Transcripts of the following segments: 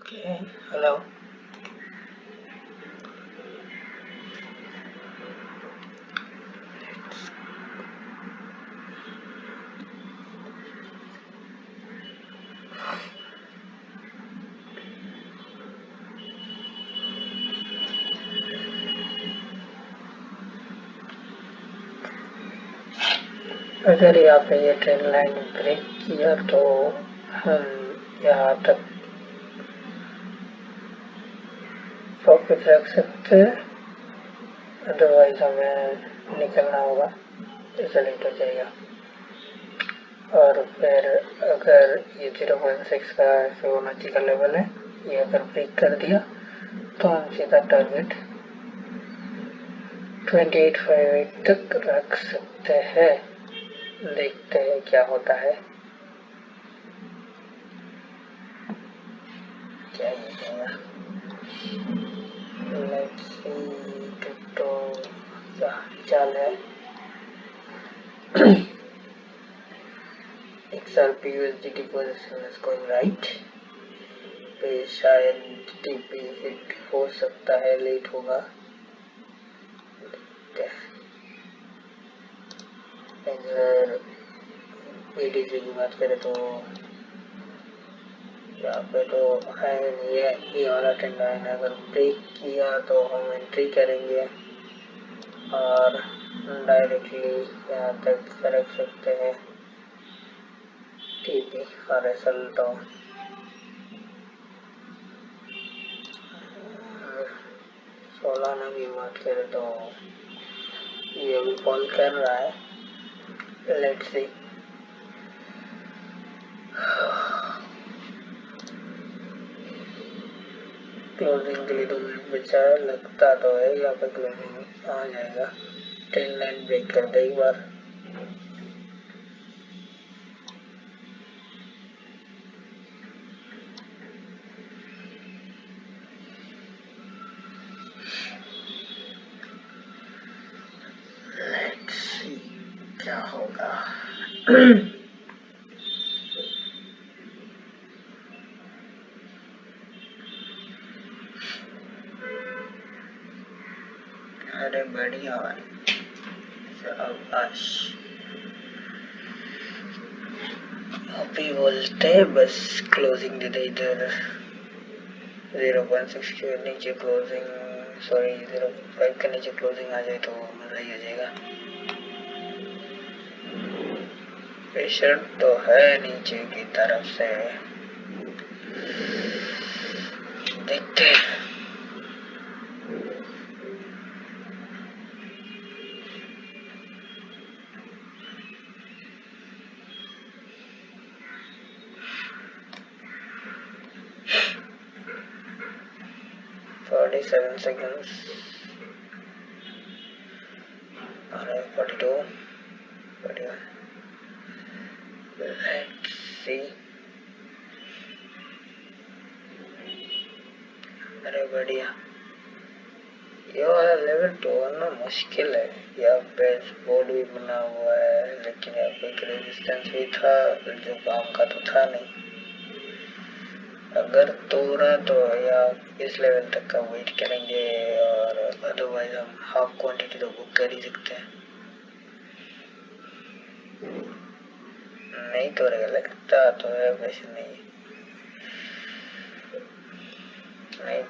Okay, hello. अगर यहाँ पे ये ट्रेन लाइन ब्रेक किया तो हम यहाँ तक वापस रख सकते हैं, अदरवाइज हमें निकलना होगा, ऐसा लेट हो जाएगा। और फिर अगर ये 0.6 का फिबोनाची का लेवल है, ये अगर ब्रेक कर दिया तो हम सीधा टारगेट 2858 तक रख सकते हैं। देखते हैं क्या होता है। क्या ये होगा? Let's see. तो क्या चाल है? XRP USDT position is going right. पे शायद टीपी हिट हो सकता है, लेट होगा। अगर BTC की बात करें तो यहाँ पे तो है नहीं है, ये वाला ट्रेंड लाइन अगर ब्रेक किया तो हम एंट्री करेंगे और डायरेक्टली यहाँ तक रख सकते हैं टीपी और एसएल। तो सोलाना की बात करें तो ये अभी कॉल कर रहा है, लेट्स सी। क्लोजिंग के लिए 2 मिनट बचा है, लगता तो है यहाँ पे क्लोजिंग आ जाएगा। ट्रेंड लाइन ब्रेक कर दे एक बार। लेट्स सी क्या होगा। अरे बढ़िया भाई, शाबाश। अभी बोलते बस क्लोजिंग दे दे इधर 0.6 के नीचे क्लोजिंग, सॉरी 0.5 के नीचे क्लोजिंग आ जाए तो मजा ही आ जाएगा। प्रेशर तो है नीचे की तरफ से, देखते हैं। Forty 7 seconds. Alright, 42, 41. Let's see. अरे बढ़िया, ये वाला लेवल तोड़ना मुश्किल है। यहाँ पे बोर्ड भी बना हुआ है, लेकिन यहाँ पे एक रेजिस्टेंस भी था जो काम का तो था नहीं। अगर तोड़ा तो या इस लेवल तक का वेट करेंगे, और अदरवाइज हम हाफ क्वांटिटी तो बुक कर ही सकते हैं। नहीं तोड़ेगा, लगता तो है, वैसे नहीं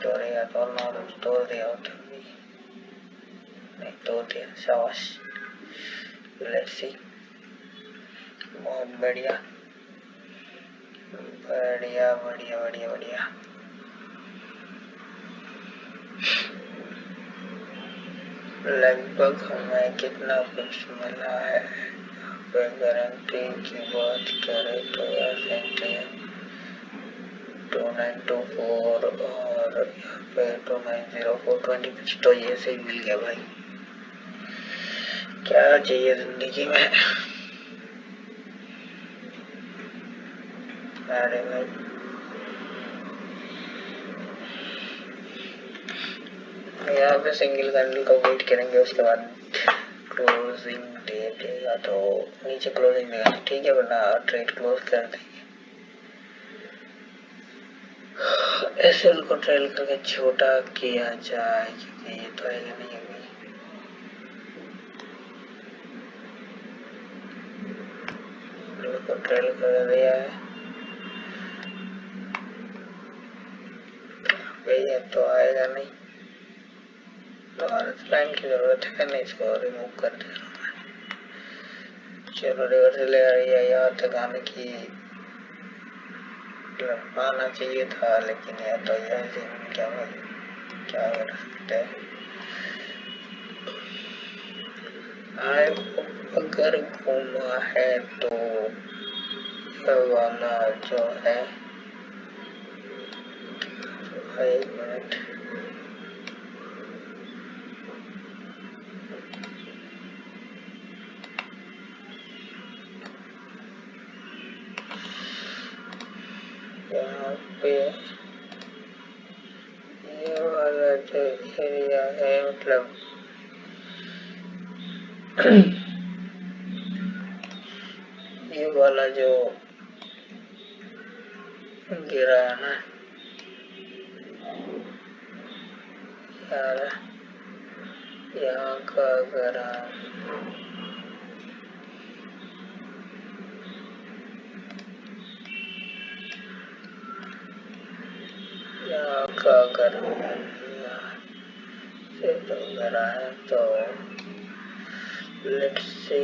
तोड़ेगा तो नॉर्मल तोड़ दिया होता भी नहीं, तोड़ दिया, शाबाश। लेट्स सी, बहुत बढ़िया बढ़िया बढ़िया बढ़िया बढ़िया। लगभग हमें कितना कुछ मिला है। गारंटी की बात करें तो यहाँ से 2924 और यहाँ पे 2904 20 तो ये से ही मिल गया भाई। क्या चाहिए जिंदगी में। अरे भाई यहाँ पे सिंगल कैंडल का वेट करेंगे, उसके बाद क्लोजिंग दे देगा तो नीचे क्लोजिंग देगा ठीक है, वरना ट्रेड क्लोज कर देंगे। एसएल को ट्रायल करके छोटा किया जाए, क्योंकि ये तो आएगा नहीं अभी। को ट्रायल कर दिया है, ये तो आएगा नहीं। भारत बैंक की जरूरत है नहीं, इसको रिमूव कर दे। चलो रिवर्स ले आ रही है, यहाँ तक आने की आना चाहिए था, लेकिन यह तो यह क्या कर सकते हैं। अगर घूमा है तो वाला जो है, 1 मिनट, यहाँ पे ये वाला जो एरिया है, मतलब ये वाला जो गिरा है ना यार, यहाँ का अगर यहाँ का अगर से तो गिरा है, तो लेट्स सी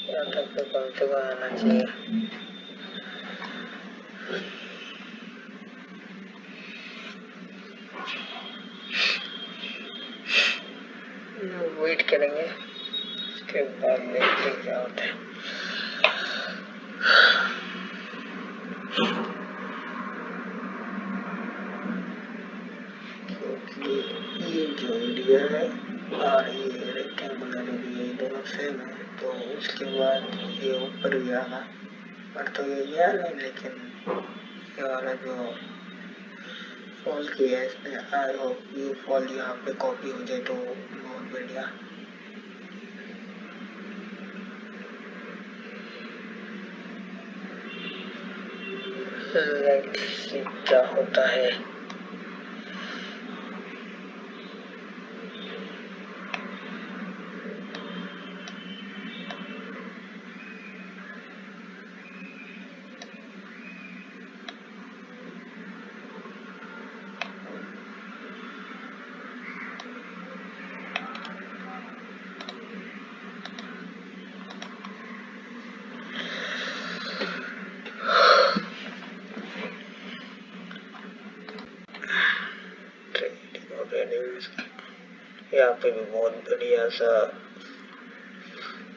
यहाँ तक तो कम से कम आना चाहिए। वेट करेंगे, उसके बाद देखते क्या होता है। ये जो एरिया है और ये रेक्टेंगुलर एरिया, ये दोनों सेम है, तो उसके बाद ये ऊपर भी आना, पर तो ये गया नहीं, लेकिन ये वाला जो फॉल किया है इसने, आई होप ये फॉल यहाँ पे कॉपी हो जाए तो बहुत बढ़िया। लेट्स सी क्या होता है। यहाँ पे भी बहुत बढ़िया सा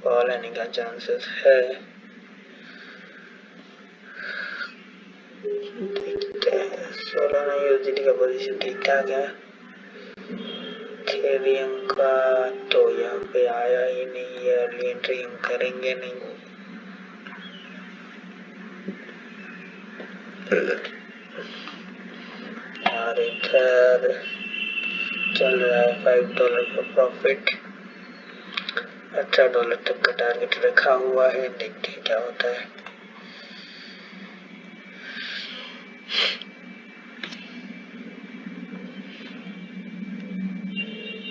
फॉल आने का चांसेस है। देखते हैं, 16 यूएसडी का पोजीशन ठीक ठाक है। थेरियम का तो यहाँ पे आया ही नहीं है, अर्ली एंट्री हम करेंगे नहीं। और इधर चल रहा है $5 का प्रॉफिट, $18 तक का टारगेट रखा हुआ है, देखते हैं क्या होता है।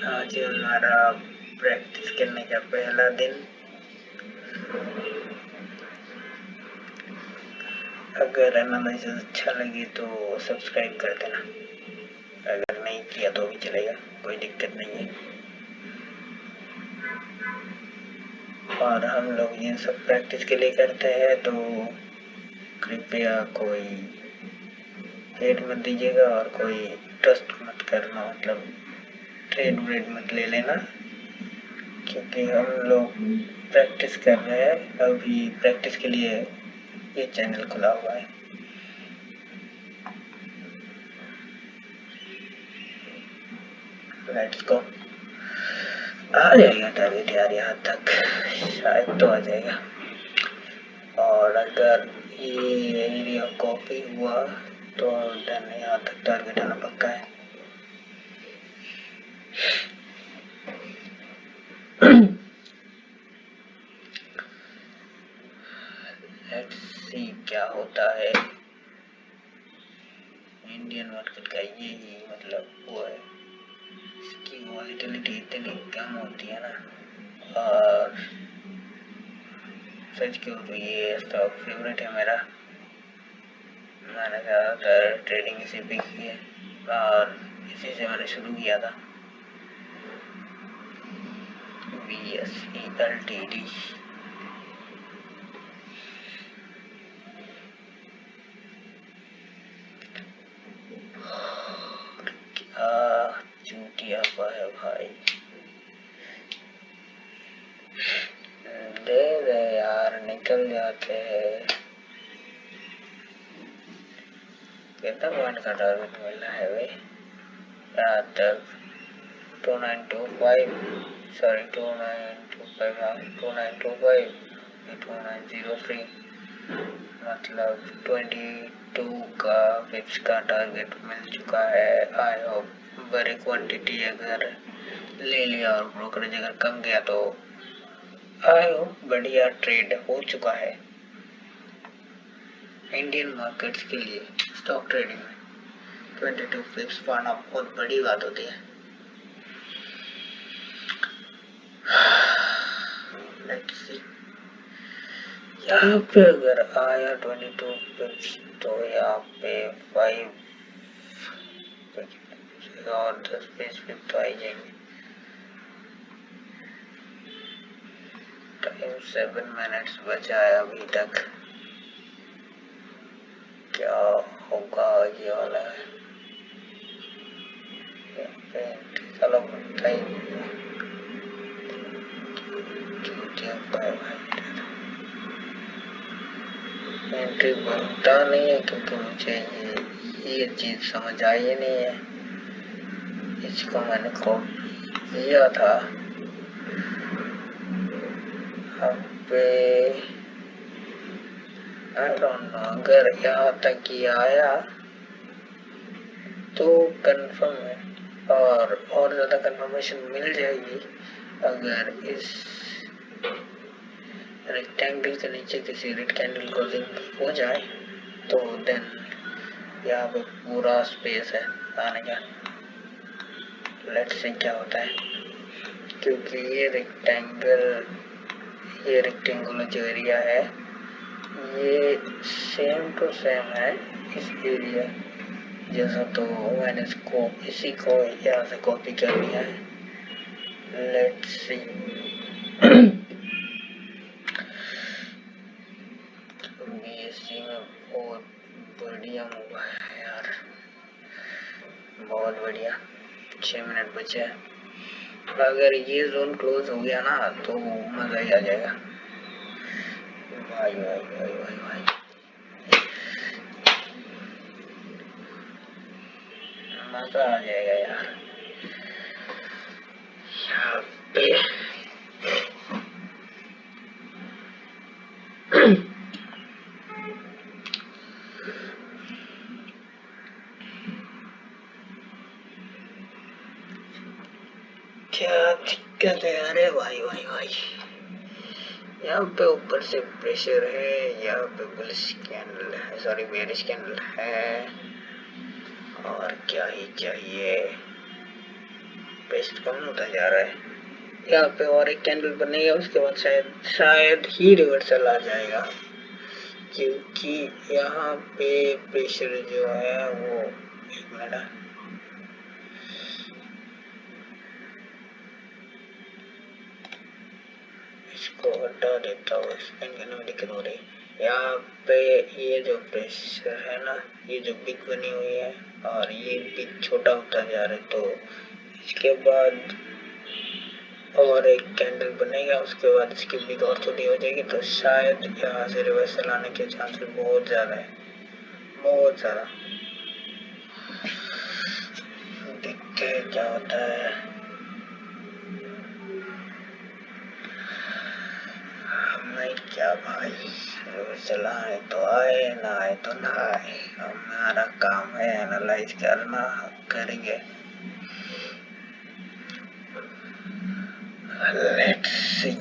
आज हमारा प्रैक्टिस करने का पहला दिन। अगर एनालिसिस अच्छा लगे तो सब्सक्राइब कर देना, अगर नहीं किया तो भी चलेगा, कोई दिक्कत नहीं है। और हम लोग ये सब प्रैक्टिस के लिए करते हैं, तो कृपया कोई हेट मत दीजिएगा और कोई ट्रस्ट मत करना, मतलब ट्रेड व्रेड मत ले लेना, क्योंकि हम लोग प्रैक्टिस कर रहे हैं। अभी प्रैक्टिस के लिए ये चैनल खुला हुआ है। Let's go. आ जाएगा टारगेट यार, यहाँ तक शायद तो आ जाएगा। और अगर ये एरिया कॉपी हुआ तो डन, यहाँ तक टारगेट आना पक्का है। लेट्स सी क्या होता है। इंडियन मार्केट का यही मतलब वो है, इसकी वॉलेटिलिटी इतनी कम होती है ना, और सच क्यों तो ये स्टॉक फेवरेट है मेरा। मैंने ज़्यादातर ट्रेडिंग इसी पे की है और इसी से मैंने शुरू किया था। VSELTD क्या चूतिया है भाई, दे दे यार, निकल जाते हैं। कितना पॉइंट का टारगेट मिला है भाई यहाँ तक? 2925, सॉरी 2925, 2925, 2903, मतलब 22 का पिप्स का टारगेट मिल चुका है। आई होप बड़ी क्वांटिटी अगर ले लिया और ब्रोकरेज अगर कम गया तो आई होप बढ़िया ट्रेड हो चुका है। इंडियन मार्केट्स के लिए स्टॉक ट्रेडिंग में 22 पिप्स पाना बहुत बड़ी बात होती है। लेट्स सी, यहाँ पे अगर आया 22 पिप्स तो यहाँ पे 5 और 10 पिप तो आई जाएंगे। टाइम 7 मिनट्स बचा है अभी तक, क्या होगा ये वाला है। चलो एंट्री बनता नहीं है क्योंकि मुझे ये चीज समझ आई ही नहीं है। इसको मैंने कॉपी किया था, अब पे आई डोंट नो, अगर यहाँ तक ही आया तो कंफर्म है और ज़्यादा कंफर्मेशन मिल जाएगी अगर इस रेक्टेंगल के नीचे किसी रेड कैंडल क्लोजिंग हो जाए तो देन यहाँ पे पूरा स्पेस है आने का। लेट्स सी क्या होता है, क्योंकि ये रेक्टेंगुलर जो एरिया है ये सेम टू सेम है इस एरिया जैसा, तो मैंने इसको इसी को यहाँ से कॉपी कर लिया है। लेट्स सी BSC में बहुत बढ़िया मूव है यार, बहुत बढ़िया। 6 मिनट बचे हैं, अगर ये जोन क्लोज हो गया ना तो मजा ही आ जाएगा। भाई भाई भाई भाई भाई, मजा आ जाएगा यार। यहाँ पे क्या दिक्कत है? अरे भाई भाई भाई, यहाँ पे ऊपर से प्रेशर है, यहाँ पे बुलिश कैंडल है, सॉरी बेरिश कैंडल है, और क्या ही चाहिए। पेस्ट कम होता जा रहा है, यहाँ पे और एक कैंडल बनेगा उसके बाद शायद ही रिवर्सल आ जाएगा, क्योंकि यहाँ पे प्रेशर जो है वो, एक मिनट, इसको हटा देता हूँ, दिक्कत हो रही। यहाँ पे ये जो प्रेशर है ना, ये जो बिग बनी हुई है और ये बिग छोटा होता जा रहा है, तो इसके बाद और एक कैंडल बनेगा, उसके बाद इसकी बिग और छोटी हो जाएगी, तो शायद यहाँ से रिवर्सल आने के चांसेस बहुत ज़्यादा है, बहुत ज़्यादा। देखते हैं क्या होता है। नहीं क्या भाई, रिवर्सल आए तो आए, ना आए तो ना आए, हमारा काम है एनालाइज करना, करेंगे। Let's see.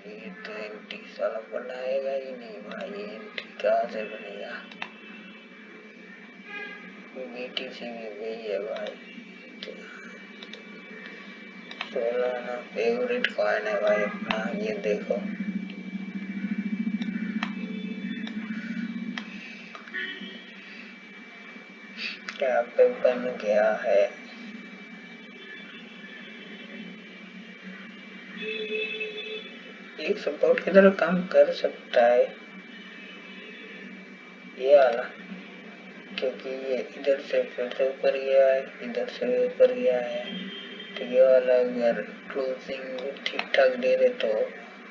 ये तो एंटी साला बनाएगा ही नहीं भाई, एंटी कहाँ से बनेगा। BTC भी वही है भाई। 16 फेवरेट कॉइन है भाई अपना, ये देखो। क्या पे बन गया है। एक सपोर्ट की तरह काम कर सकता है ये वाला, क्योंकि ये इधर से फिर से ऊपर गया है, इधर से ऊपर गया है। तो ये वाला अगर क्लोजिंग ठीक ठाक दे रहे तो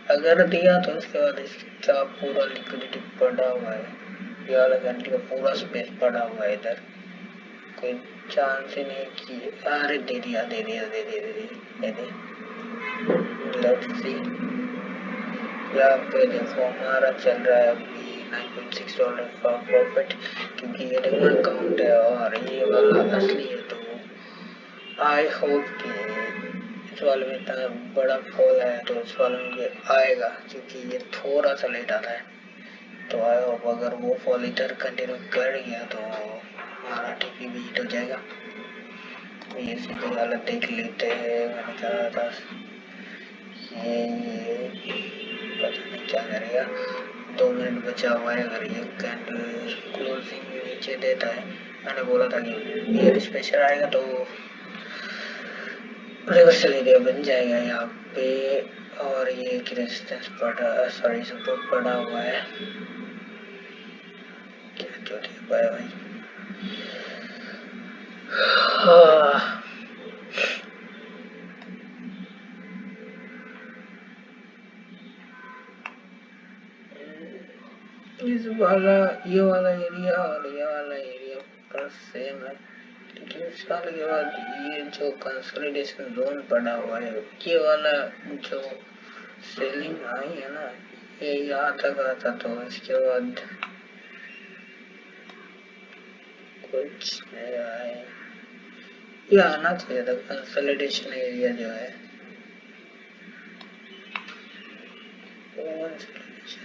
अगर दिया तो उसके बाद इसका पूरा लिक्विडिटी पड़ा हुआ है। ये वाला घंटे का पूरा स्पेस पड़ा हुआ है इधर, कोई चांस ही नहीं कि अरे दे दिया दे दिया दे दिया दे दिया दे दिया। लेट्स सी, यहाँ पे देखो हमारा चल रहा है अभी $9.6 का प्रॉफिट, क्योंकि ये डेमो अकाउंट है और ये वाला असली है। तो आई होप कि इस वाले में इतना बड़ा फॉल है तो इस वाले में भी आएगा, क्योंकि ये थोड़ा सा लेट आता है। तो आई होप अगर वो फॉल इधर कंटिन्यू कर गया तो हमारा टीपी भी हिट हो जाएगा। ये सीधी हालत देख लेते हैं। मैंने कहा था ये पता नहीं क्या करेगा। 2 मिनट बचा हुआ है। अगर ये कैंडल क्लोजिंग नीचे देता है, मैंने बोला था कि ये स्पेशल आएगा तो रिवर्सल एरिया बन जाएगा यहाँ पे। और ये एक रेजिस्टेंस पड़ा, सॉरी सपोर्ट पड़ा हुआ है। क्या जो ठीक पाया भाई। इस वाला ये वाला एरिया और ये वाला एरिया का सेम है, लेकिन इस साल के बाद ये जो कंसोलिडेशन जोन पड़ा हुआ है, ये वाला जो सेलिंग आई है ना, ये यहाँ तक आता तो इसके बाद कुछ नया है। ये आना चाहिए था कंसोलिडेशन एरिया जो है,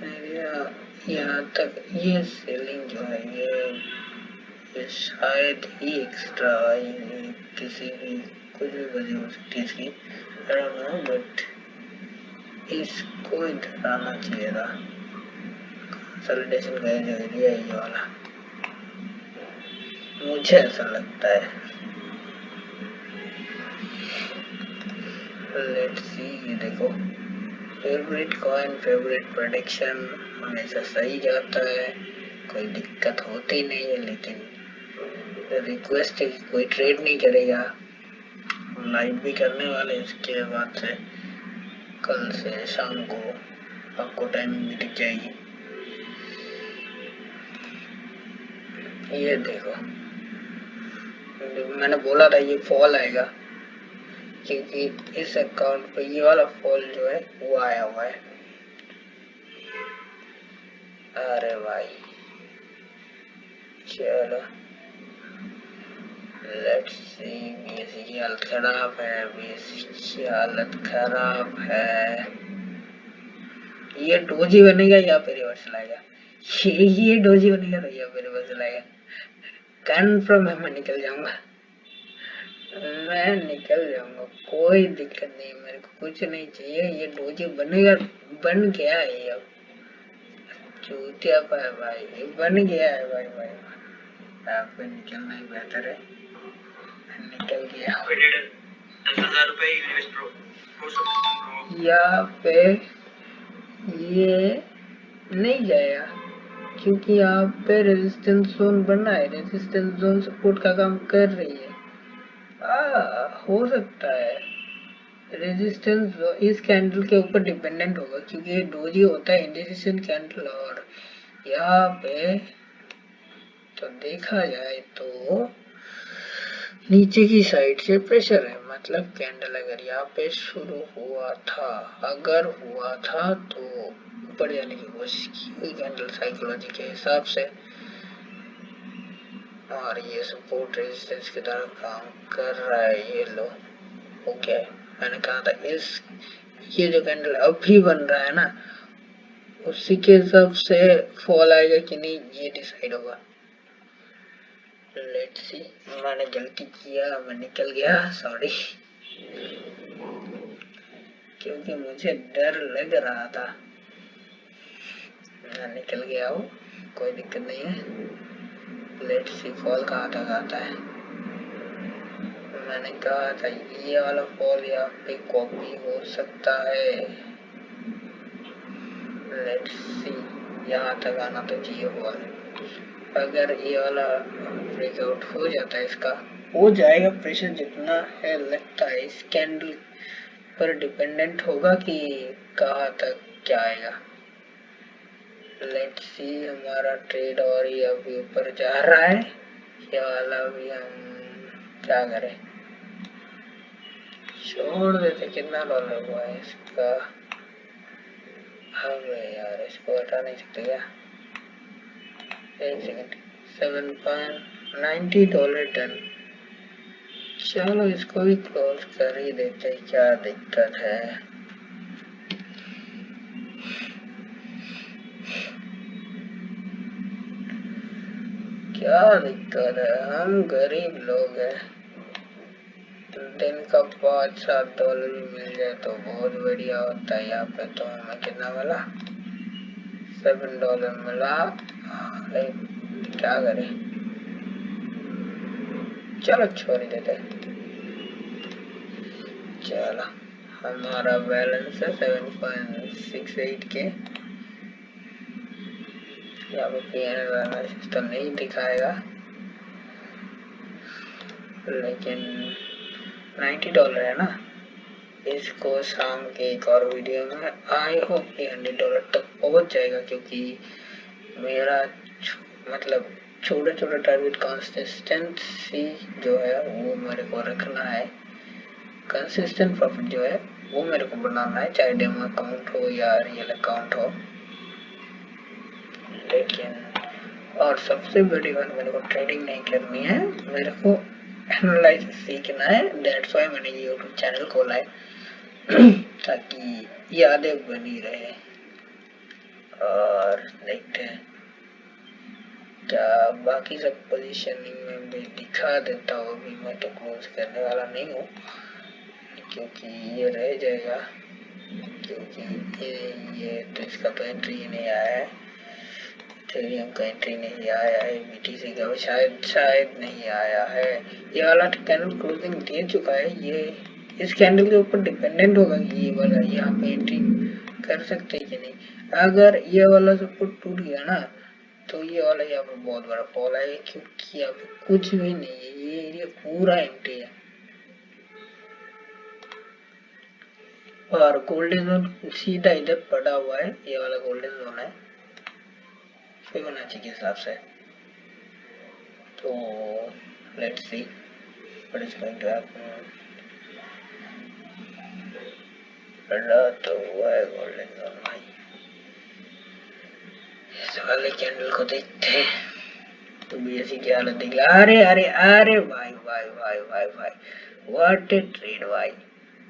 एरिया यहाँ तक। ये सेलिंग जो है ये शायद ही एक्स्ट्रा आई किसी भी कुछ भी वजह हो सकती है इसकी, आई डोंट नो, बट इसको इधर आना चाहिए था कंसोलिडेशन का जो एरिया है ये वाला, मुझे ऐसा लगता है। लेट्स सी, ये देखो फेवरेट कॉइन फेवरेट प्रेडिक्शन हमेशा सही जाता है, कोई दिक्कत होती नहीं है। लेकिन रिक्वेस्ट है कि कोई ट्रेड नहीं करेगा, लाइव भी करने वाले इसके बाद से, कल से शाम को आपको टाइमिंग भी दिख जाएगी। ये देखो मैंने बोला था ये फॉल आएगा, क्योंकि इस अकाउंट पे ये वाला फॉल जो है वो आया हुआ है। अरे भाई चलो लेट्स सी। बीएससी की हालत खराब है, बीएससी की हालत खराब है। ये डोजी बनेगा या फिर रिवर्सल आएगा, ये डोजी बनेगा तो या फिर रिवर्सल आएगा। कन्फर्म है, मैं निकल जाऊंगा, मैं निकल जाऊंगा, कोई दिक्कत नहीं, मेरे को कुछ नहीं चाहिए। ये डोजी बनेगा, बन गया है ये, अब चूतिया पाया भाई, ये बन गया है भाई भाई। यहाँ पे निकलना ही बेहतर है, निकल गया। 10,000 रुपए यहाँ पे ये नहीं जाएगा, क्योंकि यहाँ पे रेजिस्टेंस जोन बना है, रेजिस्टेंस जोन सपोर्ट का काम कर रही है। हो सकता है रेजिस्टेंस इस कैंडल के ऊपर डिपेंडेंट होगा, क्योंकि ये डोजी होता है इंडिकेशन कैंडल। और यहाँ पे तो देखा जाए तो नीचे की साइड से प्रेशर है, मतलब कैंडल अगर यहाँ पे शुरू हुआ था, अगर हुआ था तो ऊपर जाने की कोशिश की हुई कैंडल साइकोलॉजी के हिसाब से, और ये सपोर्ट रेजिस्टेंस की तरह काम कर रहा है। ये लो ओके, मैंने कहा था इस ये जो कैंडल अभी बन रहा है ना, उसी के हिसाब से फॉल आएगा कि नहीं ये डिसाइड होगा। Let's see. मैंने गलती किया, मैं निकल गया, सॉरी, क्योंकि मुझे डर लग रहा था। मैं निकल गया हूँ, कोई दिक्कत नहीं है। लेट्स सी फॉल कहाँ तक आता है। मैंने कहा था ये वाला फॉल यहाँ पे कॉपी हो सकता है। लेट्स सी, यहाँ तक आना तो चाहिए फॉल। अगर ये वाला ब्रेकआउट हो जाता है, इसका हो जाएगा, प्रेशर जितना है लगता है इस कैंडल पर डिपेंडेंट होगा कि कहाँ तक क्या आएगा। लेट्स सी, हमारा ट्रेड और ये अभी ऊपर जा रहा है, ये वाला भी हम क्या करें, छोड़ देते। कितना डॉलर हुआ है इसका? अबे यार, इसको हटा नहीं सकते क्या? एक सेकंड, $7.90 टन। चलो इसको भी क्लोज कर ही देते, क्या दिक्कत है। क्या दिक्कत है, हम गरीब लोग हैं। दिन का $5-7 भी मिल जाए तो बहुत बढ़िया होता है। यहाँ पे तो हमें कितना मिला? $7 मिला। क्या करें, चलो छोड़ ही देते। चलो, हमारा बैलेंस है 7.68 के। यहाँ पे पीएनएल बैलेंस तो नहीं दिखाएगा, लेकिन $90 है ना। इसको शाम के एक और वीडियो में आई होप कि $100 तक पहुंच जाएगा, क्योंकि मेरा मतलब छोटे छोटे टारगेट कंसिस्टेंसी जो है वो मेरे को रखना है। कंसिस्टेंट प्रॉफिट जो है वो मेरे को बनाना है, चाहे डेमो अकाउंट हो या रियल अकाउंट हो। लेकिन और सबसे बड़ी बात, मेरे को ट्रेडिंग नहीं करनी है, मेरे को एनालिसिस सीखना है। दैट्स व्हाई मैंने ये यूट्यूब चैनल खोला है ताकि यादें बनी रहे। और देखते हैं क्या बाकी सब पोजीशनिंग में भी दिखा देता हूँ। अभी मैं तो क्लोज करने वाला नहीं हूँ, क्योंकि ये रह जाएगा, क्योंकि ये तो इसका तो एंट्री ही नहीं आया है। इथेरियम का एंट्री नहीं आया है, बीटीसी का भी शायद नहीं आया है। ये वाला कैंडल क्लोजिंग दे चुका है, ये इस कैंडल के ऊपर डिपेंडेंट होगा कि ये वाला यहाँ पे एंट्री कर सकते हैं कि नहीं। अगर ये वाला सपोर्ट टूट गया ना, तो ये वाला यहाँ पे बहुत बड़ा फॉल आएगा, क्योंकि यहाँ पे कुछ भी नहीं है, ये एरिया पूरा एम्प्टी है। और गोल्डन जोन सीधा इधर पड़ा हुआ है, ये वाला गोल्डन जोन है फिबोनाची के हिसाब से। तो let's see what is going to happen. पड़ा तो हुआ है गोल्डन जोन भाई। इस वाले कैंडल को देखते हैं तो भी ऐसी क्या हालत दिखी। अरे अरे अरे भाई भाई भाई भाई भाई, व्हाट ए ट्रेड भाई,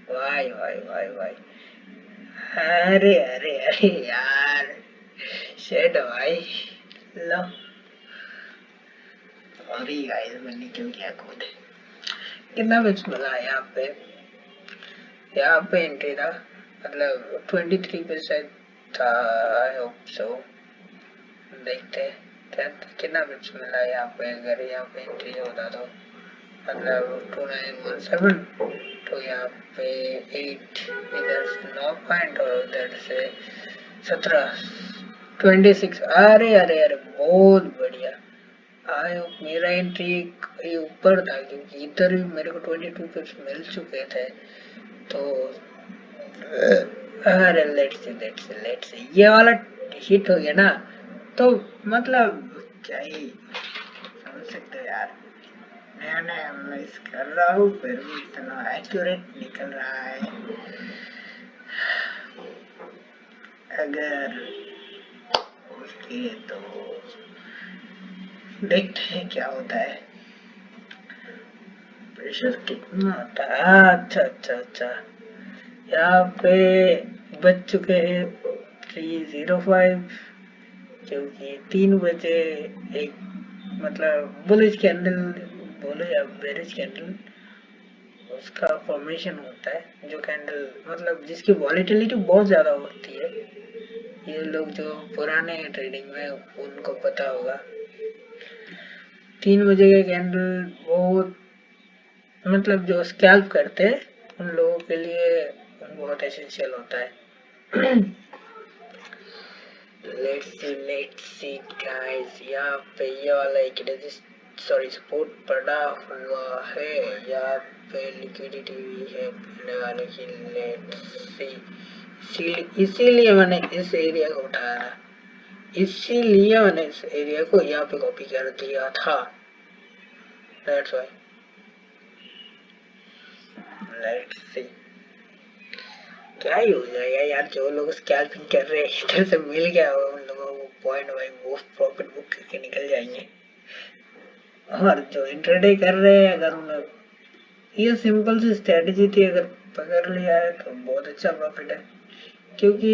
भाई भाई भाई भाई। अरे अरे अरे यार, शेट भाई, लो सॉरी गाइस, मैं निकल गया खुद। कितना बिट्स मिला यहाँ पे एंट्री था, मतलब 23% था। I hope so. देखते हैं क्या कितना बिट्स मिला यहाँ पे। अगर यहाँ पे एंट्री होता तो मतलब 2917, तो यहाँ पे 8, इधर से 9 पॉइंट और उधर से 26। अरे अरे अरे, बहुत बढ़िया। आए मेरा एंट्री ऊपर था, क्योंकि इधर भी मेरे को 22 पिप्स मिल चुके थे। तो अरे लेट्स सी ये वाला हिट हो गया ना, तो मतलब क्या ही समझ सकते हो यार। नया नया एनालाइज कर रहा हूँ, फिर भी इतना एक्यूरेट निकल रहा है। अगर उसके तो देखते हैं क्या होता है, प्रेशर कितना होता है। अच्छा अच्छा अच्छा, यहाँ पे बज चुके हैं 3:05, क्योंकि 3 बजे एक मतलब बुलिश कैंडल बोलो या बेरिश कैंडल, उसका फॉर्मेशन होता है, जो कैंडल मतलब जिसकी वॉलेटिलिटी बहुत ज्यादा होती है। ये लोग जो पुराने ट्रेडिंग में उनको पता होगा। 3 बजे का कैंडल बहुत मतलब जो स्कैल्प करते हैं उन लोगों के लिए बहुत एसेंशियल होता है। लेट्स सी गाइस, यहाँ पे ये वाला एक सपोर्ट पड़ा हुआ है, यहाँ पे लिक्विडिटी भी है पड़ने वाले की। लेट्स सी, इसीलिए मैंने इस एरिया को उठाया, इसीलिए मैंने इस एरिया को यहाँ पे कॉपी कर दिया था। That's why. लेट्स सी क्या ही हो जाएगा यार, जो लोग स्कैल्पिंग कर रहे हैं इधर से मिल गया हो उन लोगों को पॉइंट वाइज वो प्रॉफिट बुक करके निकल जाएंगे। और जो इंट्राडे कर रहे हैं, अगर उन्हें ये सिंपल सी स्ट्रेटेजी थी, अगर पकड़ लिया है तो बहुत अच्छा प्रॉफिट है, क्योंकि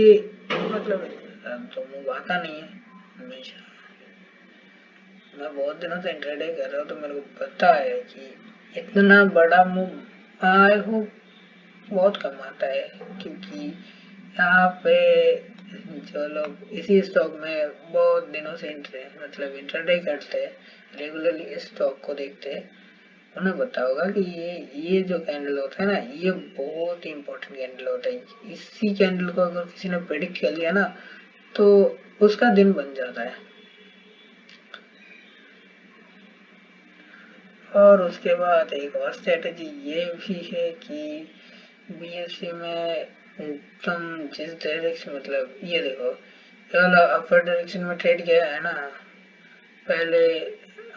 मतलब तो मूव आता नहीं है हमेशा। मैं बहुत दिनों से इंट्राडे कर रहा हूँ तो मेरे को पता है कि इतना बड़ा मूव आई हो बहुत कम आता है, क्योंकि यहाँ पे जो लोग इसी स्टॉक में बहुत दिनों से मतलब इंट्राडे करते हैं, रेगुलरली इस स्टॉक को देखते हैं, उन्हें पता होगा कि ये जो कैंडल होता है ना, ये बहुत ही इंपॉर्टेंट कैंडल होता है। इसी कैंडल को अगर किसी ने प्रेडिक्ट कर लिया ना तो उसका दिन बन जाता है। और उसके बाद एक और स्ट्रेटेजी ये भी है कि बीएससी में तुम जिस डायरेक्शन मतलब ये देखो, ये वाला अपर डायरेक्शन में ट्रेड किया है ना, पहले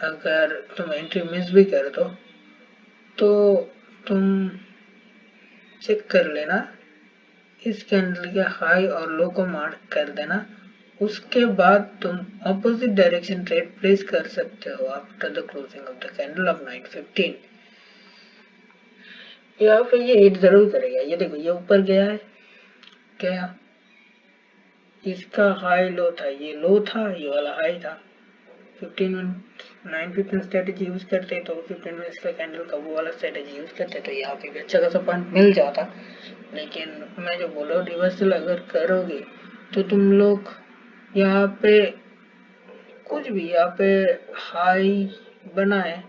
अगर तुम एंट्री मिस भी कर दो तो तुम चेक कर लेना, इस कैंडल के हाई और लो को मार्क कर देना, उसके बाद तुम अपोजिट डायरेक्शन ट्रेड प्लेस कर सकते हो after the closing of the candle of 9:15। यहाँ पे ये हिट जरूर करेगा। ये देखो ये ऊपर गया है, गया, इसका हाई लो था, ये लो था, ये वाला हाई था। 15 मिनट 9:15 स्ट्रेटेजी यूज करते तो 15 मिनट्स का कैंडल का वो वाला स्ट्रेटेजी यूज करते तो यहाँ पे भी अच्छा खासा पॉइंट मिल जाता। लेकिन मैं जो बोल रहा हूँ, रिवर्सल अगर करोगे तो तुम लोग यहाँ पे कुछ भी यहाँ पे हाई बनाए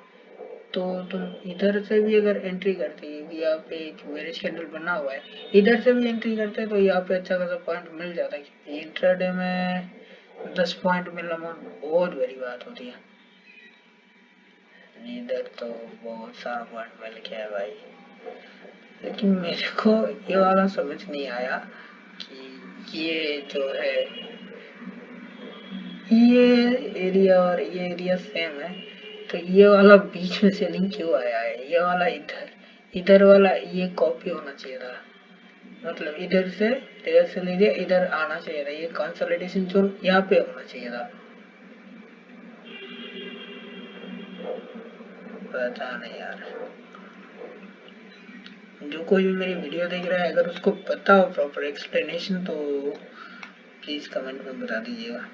तो तुम इधर से भी अगर एंट्री करते हैं, यहाँ पे एक बेरिश कैंडल बना हुआ है, इधर से भी एंट्री करते तो यहाँ पे अच्छा खासा पॉइंट मिल जाता है, क्योंकि इंट्राडे में 10 पॉइंट मिलना बहुत बड़ी बात होती है। इधर तो बहुत सारा पॉइंट मिल गया है भाई, लेकिन मेरे को ये वाला समझ नहीं आया कि ये जो है ये एरिया और ये एरिया सेम है, तो ये वाला बीच में सेलिंग क्यों आया है? ये वाला इधर वाला ये कॉपी होना चाहिए था, मतलब इधर से रिवर्सल एरिया इधर आना चाहिए था, ये कंसोलिडेशन जोन यहाँ पे होना चाहिए था। पता नहीं यार, जो कोई भी मेरी वीडियो देख रहा है अगर उसको पता हो प्रॉपर एक्सप्लेनेशन तो प्लीज कमेंट में बता दीजिएगा।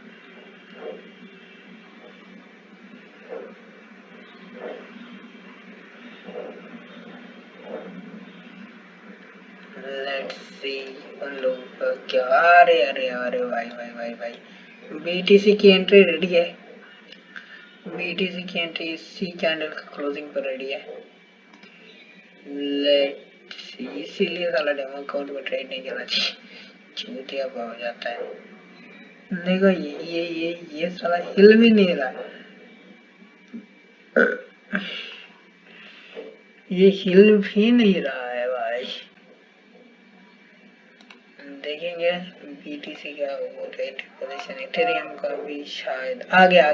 लेट्स सी उन लोगों का क्या। अरे अरे अरे भाई भाई भाई भाई, बीटीसी की एंट्री रेडी है, बीटीसी की एंट्री इसी कैंडल का क्लोजिंग पर रेडी है। लेट्स सी, इसीलिए साला डेमो अकाउंट में ट्रेड नहीं करना चाहिए, चूतिया हो जाता है। देखो ये साला हिल भी नहीं रहा, ये हिल भी नहीं रहा है भाई। देखेंगे बीटीसी का वो एंट्री पोजीशन, इथेरियम का भी शायद आ गया,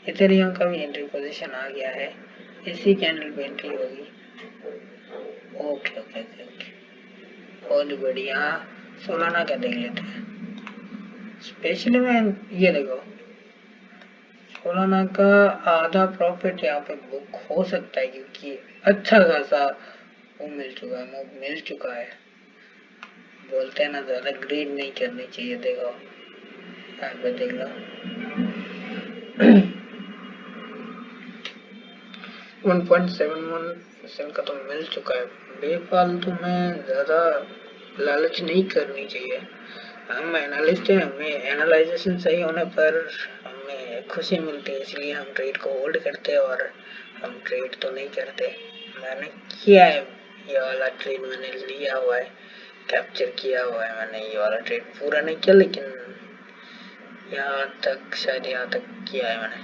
इथेरियम का भी एंट्री पोजीशन आ गया है, इसी कैंडल पे एंट्री होगी। ओके ओके ओके ओके, बहुत बढ़िया। सोलाना का देख लेते हैं, स्पेशली मैं ये देखो सोलाना का आधा प्रॉफिट यहाँ पे बुक हो सकता है, क्योंकि अच्छा खासा वो मिल चुका है, मूव मिल चुका है। बोलते हैं ना ज्यादा ग्रीड नहीं करनी चाहिए। देखो यहाँ पे देख लो 1.71% का तो मिल चुका है। बेफालतू में ज्यादा लालच नहीं करनी चाहिए। हम एनालिस्ट हैं, हमें एनालाइजेशन सही होने पर हमें खुशी मिलती है, इसलिए हम ट्रेड को होल्ड करते हैं और हम ट्रेड तो नहीं करते। मैंने किया है ये वाला ट्रेड, मैंने लिया हुआ है, कैप्चर किया हुआ है मैंने। ये वाला ट्रेड पूरा नहीं किया लेकिन यहाँ तक, शायद यहाँ तक किया है मैंने।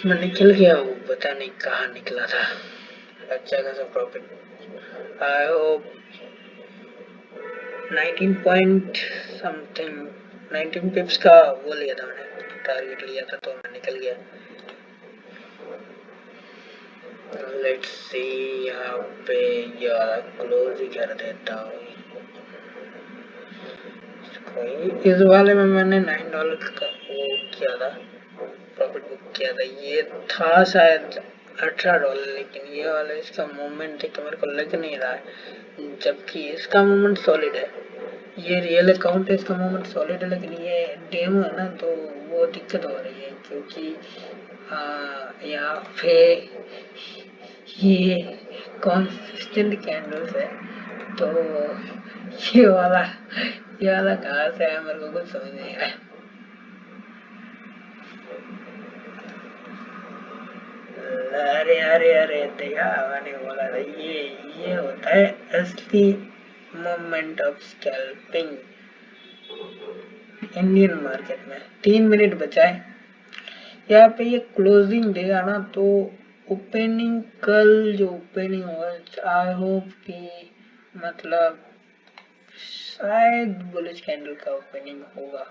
मैं निकल गया हूँ, पता नहीं कहाँ निकला था। अच्छा खासा profit. I hope 19 point something 19 पिप्स का वो लिया था मैंने, टारगेट लिया था, तो मैं निकल गया। लेट्स सी, यहाँ पे यार क्लोज ही कर देता हूँ इसको। इस वाले में मैंने $9 का वो किया था, प्रॉफिट बुक किया था। ये था शायद $18, लेकिन ये वाला इसका मूवमेंट देख के मेरे को लग नहीं रहा है, जबकि इसका मूवमेंट सॉलिड है। ये रियल अकाउंट है, इसका मूवमेंट सॉलिड है, लेकिन ये डेमो है ना, तो वो दिक्कत हो रही है क्योंकि यहाँ पे ये कॉन्सिस्टेंट कैंडल्स है, तो ये वाला कहाँ से है मेरे को कुछ समझ नहीं आया। अरे अरे अरे देखा, मैंने बोला था ये होता है असली moment of scalping Indian market में। 3 मिनट बचा है, यहाँ पे ये क्लोजिंग देगा ना, तो ओपनिंग कल जो ओपनिंग होगा, आई होप कि मतलब शायद बुलिश कैंडल का ओपनिंग होगा।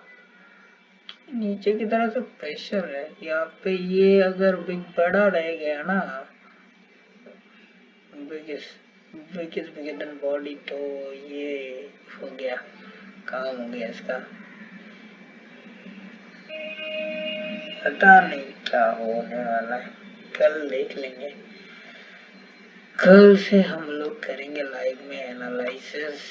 नीचे की तरफ से प्रेशर है यहाँ पे, ये अगर बिग बड़ा रह गया ना, बिगेस्ट बिगेडन बॉडी, तो ये हो गया, काम हो गया इसका। पता नहीं क्या होने वाला है, कल देख लेंगे। कल से हम लोग करेंगे लाइव में एनालिसिस।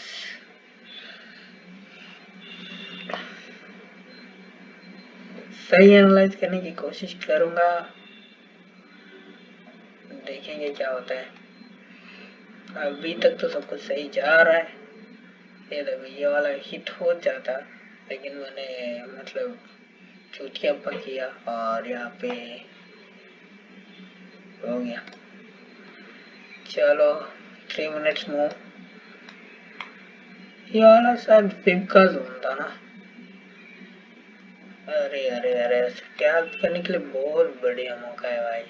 सही एनालाइज करने की कोशिश करूंगा, देखेंगे क्या होता है। अभी तक तो सब कुछ सही जा रहा है। ये देखो, ये वाला हिट हो जाता, लेकिन मैंने मतलब चूतियापा किया और यहाँ पे हो गया। चलो 3 मिनट्स मूव। ये वाला शायद फिब का जोन था ना। अरे अरे अरे, क्या करने के लिए बहुत बढ़िया मौका है भाई।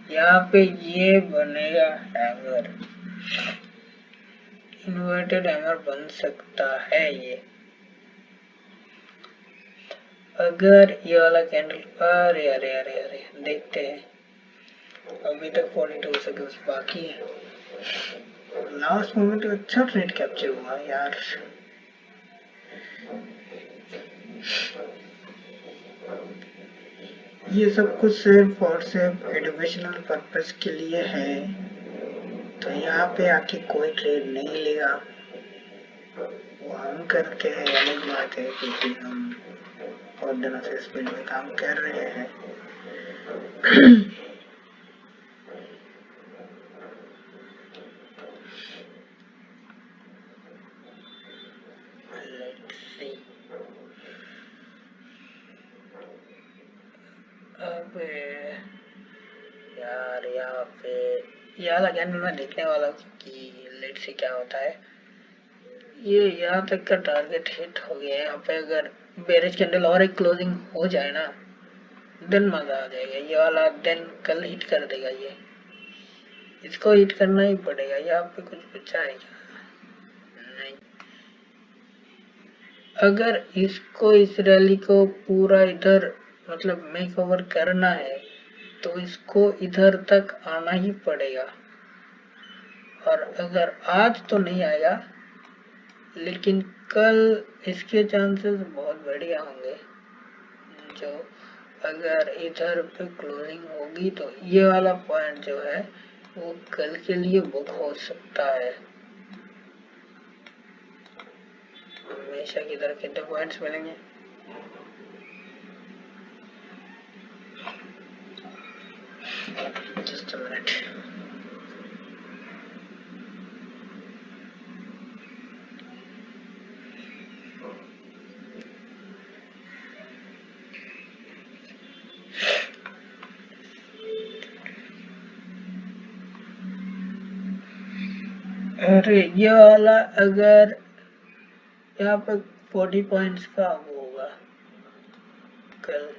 यहाँ पे ये बनेगा हैमर, इन्वर्टेड हैमर बन सकता है ये, अगर ये वाला कैंडल। अरे अरे अरे अरे, देखते हैं, अभी तक 42 सेकंड्स बाकी है। लास्ट मोमेंट में अच्छा ट्रेड कैप्चर हुआ यार। ये सब कुछ सिर्फ और सिर्फ एजुकेशनल पर्पस के लिए है, तो यहाँ पे आके कोई ट्रेड नहीं लेगा। वो हम करके है अलग बात है, क्योंकि हम बहुत दिनों से इस फील्ड में काम कर रहे हैं। अब यार यहाँ पे ये वाला कैंडल मैं देखने वाला हूँ कि लेट से क्या होता है। ये यहाँ तक का टारगेट हिट हो गया है। यहाँ पे अगर बेरिश कैंडल और एक क्लोजिंग हो जाए ना, देन मजा आ जाएगा। ये वाला देन कल हिट कर देगा, ये इसको हिट करना ही पड़ेगा। यहाँ पे कुछ बचा है क्या? नहीं। अगर इसको, इस रैली को पूरा इधर मतलब मेक ओवर करना है, तो इसको इधर तक आना ही पड़ेगा। और अगर आज तो नहीं आएगा, लेकिन कल इसके चांसेस बहुत बढ़िया होंगे। जो अगर इधर पे क्लोजिंग होगी, तो ये वाला पॉइंट जो है वो कल के लिए बुक हो सकता है। हमेशा की तरह कितने पॉइंट्स मिलेंगे? Just a minute. अरे ये वाला अगर यहाँ पे 40 पॉइंट्स का वो होगा, कल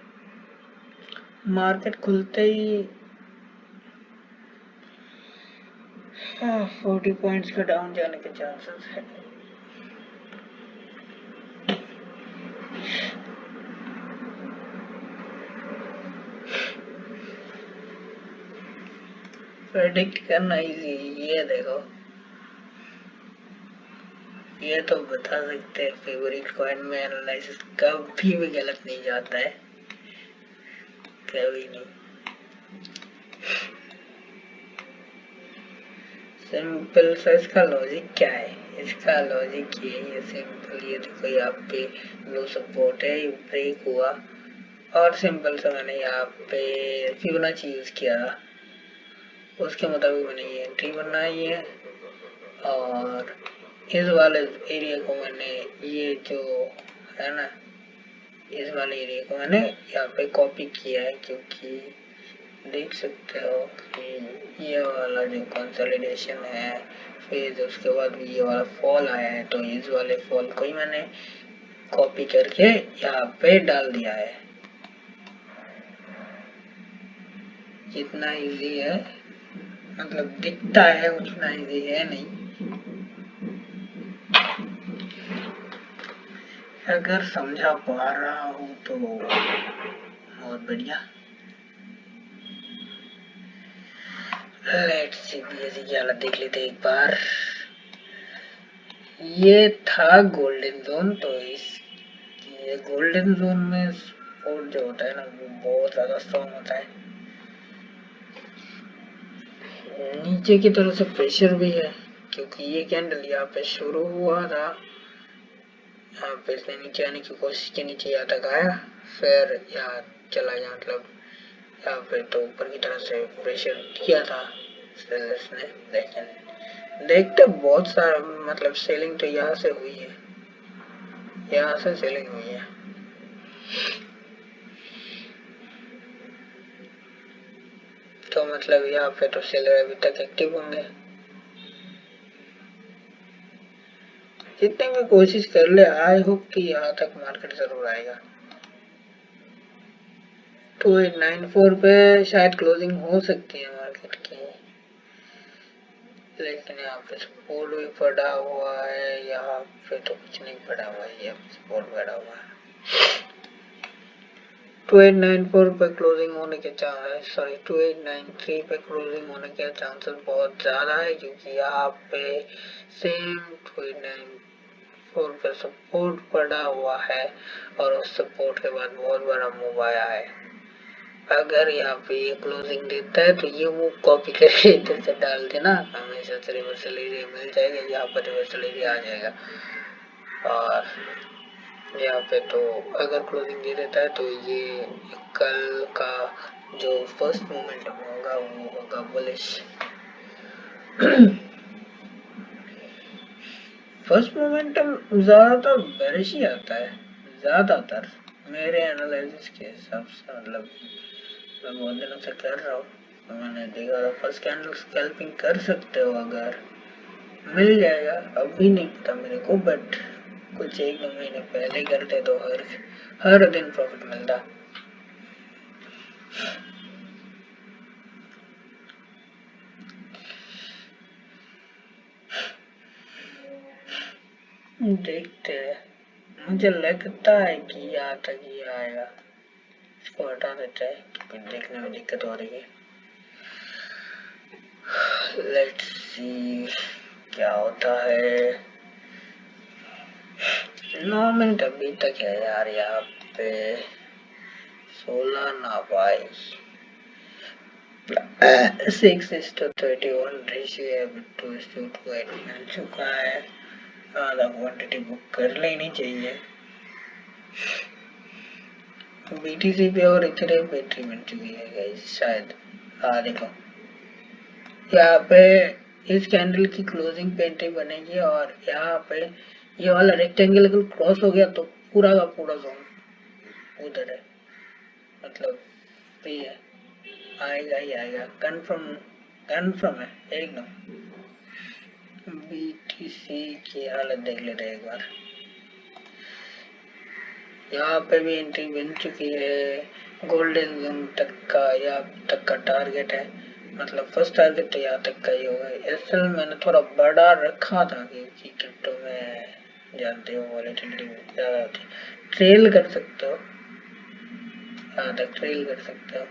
मार्केट खुलते ही 40 पॉइंट्स का डाउन जाने के चांसेस है। प्रेडिक्ट करना इजी, ये देखो, ये तो बता सकते हैं फेवरेट कॉइन में एनालिसिस कभी भी गलत नहीं जाता है, कभी नहीं। सिंपल सा इसका लॉजिक क्या है? इसका लॉजिक ये सिंपल, ये देखो यहाँ पे लो सपोर्ट है, ब्रेक हुआ और सिंपल सा मैंने यहाँ पे फिबोनाची यूज किया था, उसके मुताबिक मैंने ये एंट्री बनाई है और इस वाले एरिया को मैंने, ये जो है ना, इस वाले एरिया को मैंने यहाँ पे कॉपी किया है, क्योंकि देख सकते हो कि ये वाला जो कंसोलिडेशन है फिर उसके बाद भी ये वाला फॉल आया है, तो इस वाले फॉल को ही मैंने कॉपी करके यहाँ पे डाल दिया है। जितना इजी है, मतलब दिखता है उतना इजी है नहीं। अगर समझा पा रहा हूँ तो बहुत बढ़िया। लेट्स सी बीएसई की हालत देख लेते एक बार। ये था गोल्डन जोन, तो इस ये गोल्डन जोन में सपोर्ट जो होता है ना वो बहुत ज्यादा स्ट्रॉन्ग होता है। नीचे की तरफ से प्रेशर भी है, क्योंकि ये कैंडल यहाँ पे शुरू हुआ था, यहाँ पे इसने नीचे आने की कोशिश की, नीचे यहाँ तक आया, फिर यहाँ चला गया, मतलब यहाँ पे तो ऊपर की तरफ से प्रेशर किया था सेलर्स ने, लेकिन देखते बहुत सारा, मतलब सेलिंग तो यहाँ से हुई है, यहाँ से सेलिंग हुई है। तो मतलब यहाँ पे तो सेलर अभी तक एक्टिव होंगे, जितने भी कोशिश कर ले, आई होप कि यहाँ तक मार्केट जरूर आएगा। 2894 पे शायद क्लोजिंग हो सकती है मार्केट की, लेकिन यहाँ पे सपोर्ट भी पड़ा हुआ है, यहाँ पे तो कुछ नहीं पड़ा हुआ है, यहाँ पे सपोर्ट पड़ा हुआ है। 2894 पे क्लोजिंग होने के चांसेस, सॉरी 2893 पे क्लोजिंग होने के चांसेस बहुत ज्यादा है, क्योंकि यहाँ पे सेम 2894 पे सपोर्ट पड़ा हुआ है और उस सपोर्ट के बाद बहुत बड़ा मूव आया है। अगर यहाँ पे ये क्लोजिंग देता है तो ये मूव कॉपी करके इधर से डाल देना, हमेशा से रिवर्सल एरिया मिल जाएगा, यहाँ पर रिवर्सल एरिया आ जाएगा। और यहाँ पे तो अगर क्लोजिंग दे देता है तो ये कल का जो फर्स्ट मोमेंटम होगा वो होगा बुलिश। फर्स्ट मोमेंटम ज्यादातर बेरिश ही आता है, ज्यादातर मेरे एनालिसिस के हिसाब से, मतलब मैं बहुत दिनों से कर रहा हूँ, तो मैंने देखा था फर्स्ट कैंडल स्कैल्पिंग कर सकते हो, अगर मिल जाएगा, अभी नहीं पता मेरे को, बट कुछ 1-2 महीने पहले करते तो हर दिन प्रॉफिट मिलता। देखते हैं, मुझे लगता है कि यहाँ तक ही आएगा, इसको हटा देते हैं क्योंकि देखने में दिक्कत हो रही है। लेट्स सी क्या होता है। 9 मिनट अभी तक है यार, यहाँ पे 16 ना पाई, 6:31 रेशियो है, 2:8 मिल चुका है। आधा क्वांटिटी बुक कर लेनी चाहिए। BTC पे और इथेरियम पे एंट्री बन चुकी है गाइस शायद। देखो यहाँ पे इस कैंडल की क्लोजिंग पे एंट्री बनेगी और यहाँ पे ये वाला रेक्टेंगल अगर क्रॉस हो गया तो पूरा का पूरा जोन उधर है, मतलब फ्री है, आएगा ही आएगा, कंफर्म है एकदम। BTC की हालत देख लेते हैं एक बार। यहाँ पे भी एंट्री बन चुकी है। गोल्डन जोन तक का यहाँ तक का टारगेट है, मतलब फर्स्ट टारगेट तो यहाँ तक का ही होगा। एसएल मैंने थोड़ा बड़ा रखा था क्योंकि क्रिप्टो में जानते हो वॉलेटिलिटी ज्यादा होती है। ट्रेल कर सकते हो, यहाँ तक ट्रेल कर सकते हो।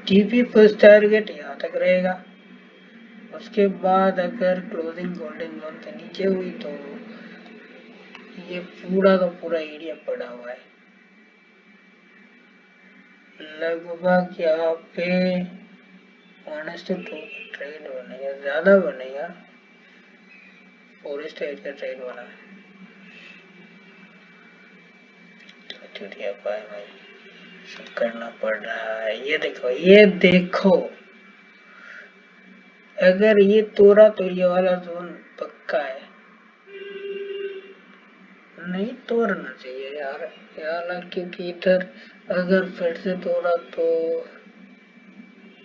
टीपी फर्स्ट टारगेट यहाँ तक रहेगा, उसके बाद अगर क्लोजिंग गोल्डन जोन के नीचे हुई तो ये पूरा का पूरा एरिया पड़ा हुआ है। लगभग यहाँ पे 1:2 ट्रेड बनेगा, ज्यादा बनेगा, 4:8 का ट्रेड बना है। भाई सब करना पड़ रहा है। ये देखो अगर ये तोड़ा तो ये वाला जोन पक्का है, नहीं तोड़ना चाहिए यार क्योंकि इधर अगर फिर से तोड़ा तो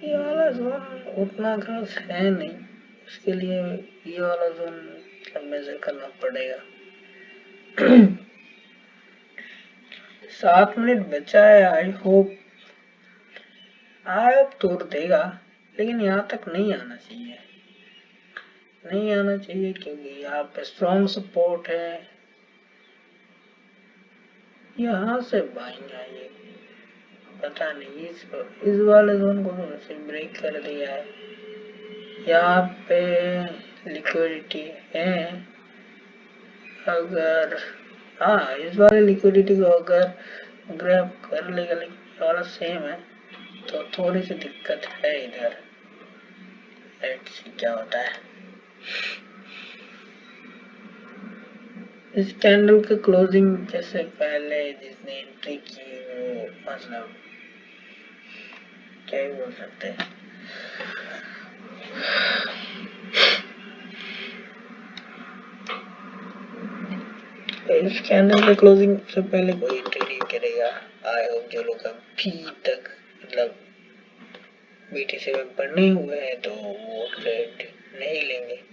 ये वाला जोन उतना खास है नहीं, उसके लिए ये वाला जोन मेजर करना पड़ेगा। 7 मिनट बचा है। आई होप तोड़ देगा, लेकिन यहाँ तक नहीं आना चाहिए, क्योंकि यहाँ पे स्ट्रॉन्ग सपोर्ट है। यहाँ से बाइंग आई, पता नहीं इस वाले जोन को तो ब्रेक कर दिया है। यहाँ पे लिक्विडिटी है, अगर इस वाले लिक्विडिटी को अगर ग्रैब कर लेगा, लेकिन वाला सेम है तो थोड़ी सी दिक्कत है इधर। लेट्स सी क्या होता है। इस कैंडल के क्लोजिंग जैसे पहले जिसने एंट्री की वो मतलब क्या ही बोल सकते हैं। इस कैंडल के क्लोजिंग से पहले कोई एंट्री नहीं करेगा। आई होप जो लोग अभी तक मतलब BTC में बने हुए हैं तो वो ट्रेड नहीं लेंगे।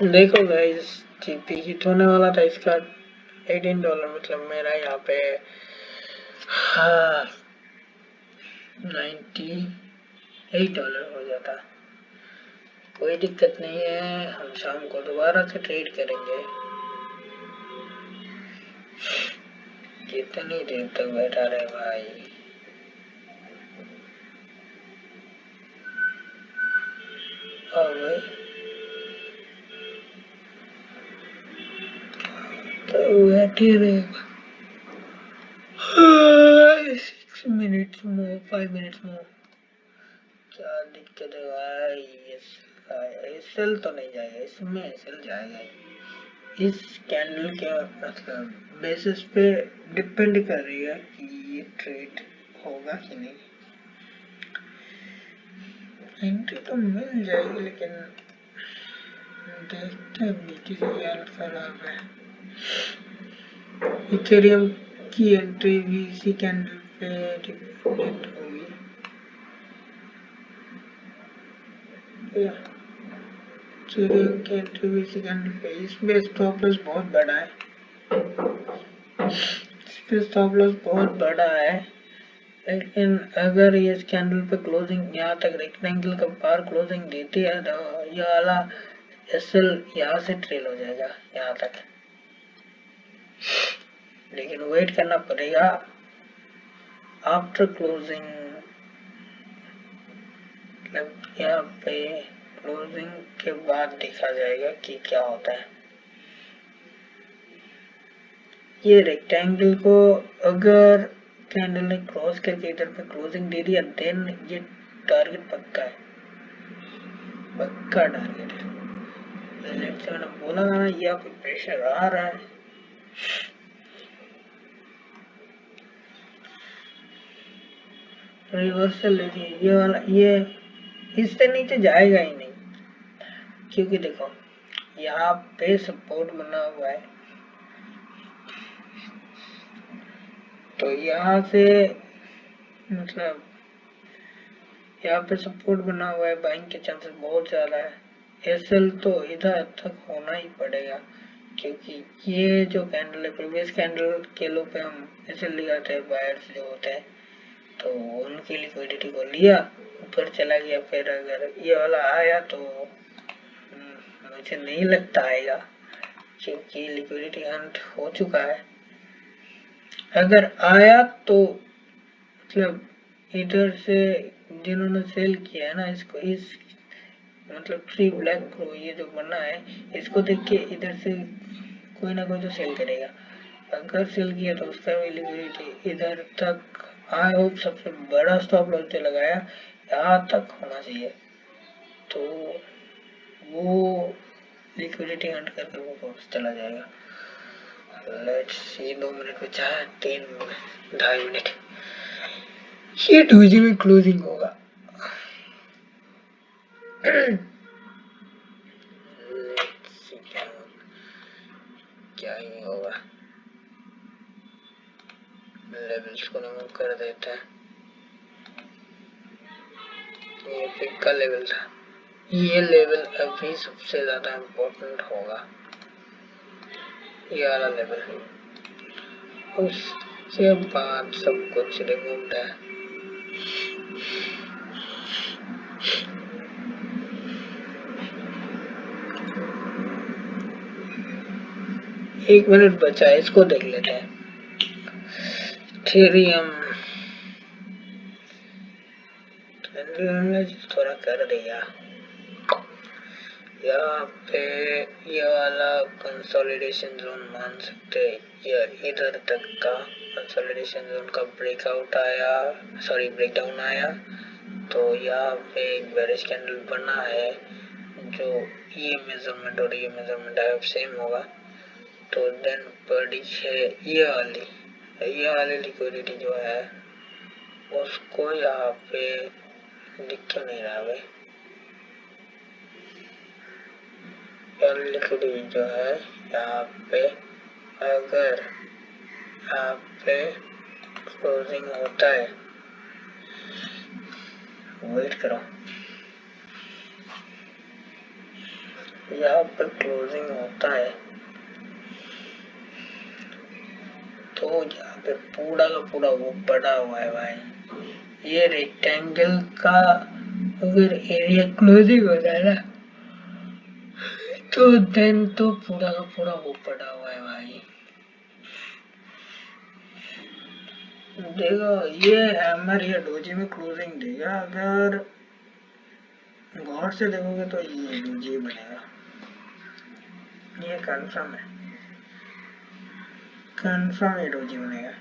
देखो गाइस जीपी हिट होने वाला था इसका $18, मतलब मेरा यहाँ पे $98 हो जाता। कोई दिक्कत नहीं है, हम शाम को दोबारा से ट्रेड करेंगे। कितनी देर तक बैठा रहे भाई। भाई तो बैठे रहेगा। 6 मिनट्स मोर, 5 मिनट्स मोर, क्या दिक्कत है भाई। एसएल तो नहीं जाएगा, इसमें एसएल जाएगा। इस कैंडल के मतलब बेसिस पे डिपेंड कर रही है कि ये ट्रेड होगा कि नहीं। एंट्री तो मिल जाएगी, लेकिन देखते हैं BTC की हालत खराब है। इथेरियम की एंट्री भी इसी कैंडल पे डिपेंड होगी। इथेरियम की एंट्री भी इसी कैंडल पे, इसमें स्टॉप लॉस बहुत बड़ा है, लेकिन अगर ये इस कैंडल पे क्लोजिंग यहाँ तक रेक्टेंगल का पार क्लोजिंग देती है तो ये वाला एसएल यहाँ से ट्रेल हो जाएगा यहाँ तक, लेकिन वेट करना पड़ेगा आफ्टर क्लोजिंग। मतलब यहाँ पे क्लोजिंग के बाद देखा जाएगा कि क्या होता है। ये रेक्टेंगल को अगर कैंडल ने क्रॉस करके इधर पे क्लोजिंग दे दिया देन ये टारगेट पक्का है, पक्का टारगेट है। मैंने बोला था ना यहाँ पे प्रेशर आ रहा है। रिवर्सल लीजिए, ये वाला ये इससे नीचे जाएगा ही नहीं, क्योंकि देखो यहाँ पे सपोर्ट बना हुआ है, तो यहाँ से मतलब यहाँ पे सपोर्ट बना हुआ है, बाइंग के चांसेस बहुत ज्यादा है। एसएल तो इधर तक होना ही पड़ेगा, क्योंकि ये जो कैंडल है प्रीवियस कैंडल के लो पे हम एसएल लगाते हैं, बायर्स जो होते हैं तो उनकी लिक्विडिटी को लिया, ऊपर चला गया, फिर अगर ये वाला आया तो मुझे नहीं लगता आएगा, क्योंकि लिक्विडिटी हंट हो चुका है। अगर आया तो मतलब इधर से जिन्होंने सेल किया है ना इसको, इस मतलब 3 ब्लैक क्रो ये जो बना है इसको देख के इधर से कोई ना कोई तो सेल करेगा। अगर सेल किया तो उसका भी लिक्विडिटी इधर तक, आई होप सबसे बड़ा स्टॉप लॉस जो लगाया यहाँ तक होना चाहिए, तो वो लिक्विडिटी हंट करके वो वापस चला जाएगा। लेट्स सी, 2 मिनट बचा है, 3 मिनट 2.5 मिनट, ये डोजी में क्लोजिंग होगा। क्या ही होगा, लेवल्स को रिमूव कर देते हैं। ये पिक का लेवल था, ये लेवल अभी सबसे ज्यादा इम्पोर्टेंट होगा, ये वाला लेवल, उसके बाद सब कुछ रिमूव्ड है। एक मिनट बचा है, इसको देख लेते हैं। थेरियम थोड़ा कर दिया यहाँ पे, ये वाला कंसोलिडेशन जोन मान सकते हैं, ये इधर तक का कंसोलिडेशन जोन का ब्रेकआउट आया, सॉरी ब्रेकडाउन आया, तो यहाँ पे एक बेरिश कैंडल बना है, जो ये मेजरमेंट और ये मेजरमेंट है सेम होगा, तो देन बड़ी है ये वाली लिक्विडिटी जो है उसको यहाँ पे दिख क्यों नहीं रहा भाई, लिक्विडिटी जो है यहाँ पे अगर यहाँ पे क्लोजिंग होता है, वेट करो, यहाँ पर क्लोजिंग होता है तो यहाँ पे पूरा का पूरा वो पड़ा हुआ है भाई, ये रेक्टेंगल का अगर एरिया क्लोजिंग होता है ना तो देन तो पूरा का पूरा वो पड़ा हुआ है भाई। देखो ये हैमर या डोजी में क्लोजिंग देगा, अगर गौर से देखोगे तो ये डोजी बनेगा, ये कंफर्म है, कंफर्म ये डोजी बनेगा।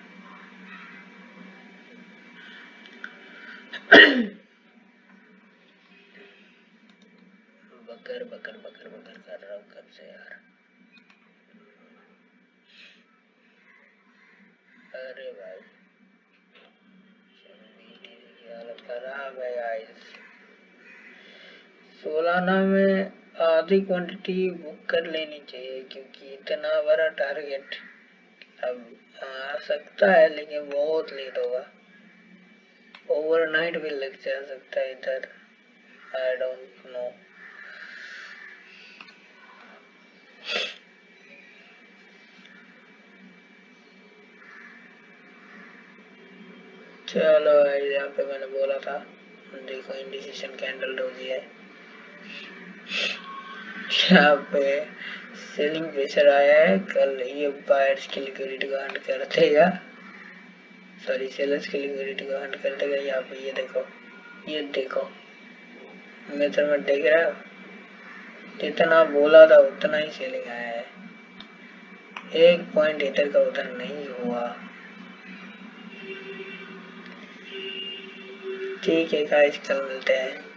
बकर बकर बकर बकर कर रहा हूँ कब से यार, अरे भाई की हालत खराब है गाइस। सोलाना में आधी क्वांटिटी बुक कर लेनी चाहिए, क्योंकि इतना बड़ा टारगेट अब आ सकता है लेकिन बहुत लेट होगा, ओवरनाइट भी लग जा सकता है इधर, आई डोंट नो। चलो यहाँ पे मैंने बोला था, देखो इंडिकेशन कैंडल डोजी है, यहाँ पे सेलिंग प्रेशर आया है, कल ये बायर्स की लिक्विडिटी को हंट कर देगा, सॉरी सेलर्स की लिक्विडिटी को हंट कर देगा। यहाँ पे ये देखो मेजरमेंट देख रहे हो, जितना बोला था उतना ही सेलिंग आया है, एक पॉइंट इधर का उधर नहीं हुआ। ठीक है गाइस, कल मिलते हैं।